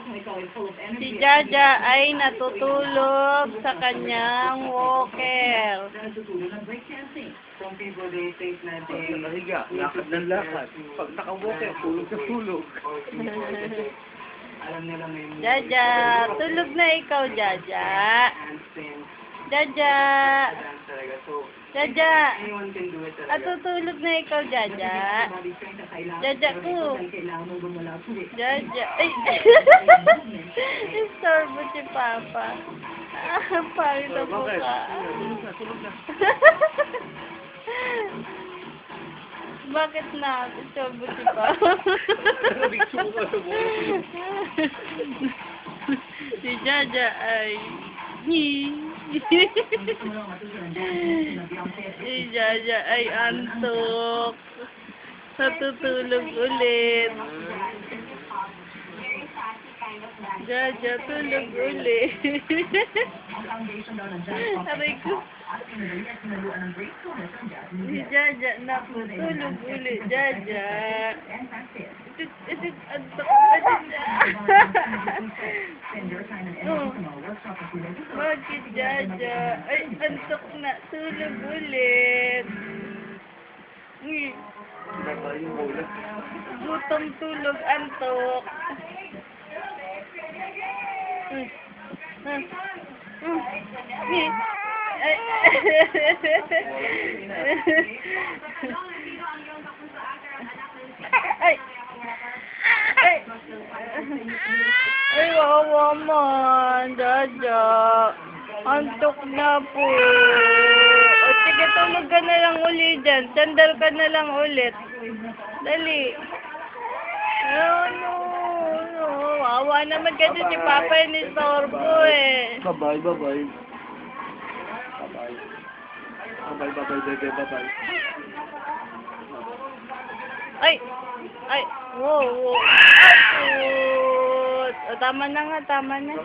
Si Jaja ay natutulog sa kanyang walker. Some people, they think na they... Nahiga, lakad ng lakad. Pag naka-walker, tulog sa tulog. Alam nila may... Jaja, tulog na ikaw, Jaja. Jaja. Jaja. Anyone can do it At tutulog na ikaw, Jaja. Jaja ko. Jaja. Ay. Istorbo si Papa. Pangit ang mukha. Tulog na. Bakit na? Istorbo si Papa. Si Jaja ay... Si Jaja ay antok. Natutulog ulit. Jaja, tulog ulit. Aray ko. Si Jaja, natutulog ulit. Jaja. Antok. Bakit, Jaja? Ay, antok na. Tulog ulit. Gutom, tulog, antok. Ay! Ay! Ay, wawa man, Jaja. Antok na po. O, sige, tulog ka na lang ulit dyan. Sandal ka na lang ulit. Dali. No. Wawa naman kasi si Papa yung istorbo eh. Bye-bye, bye-bye. Bye-bye. Bye-bye, bebe, bye-bye. Ay! Ay! Wow! Ay! Tama na nga, tama na.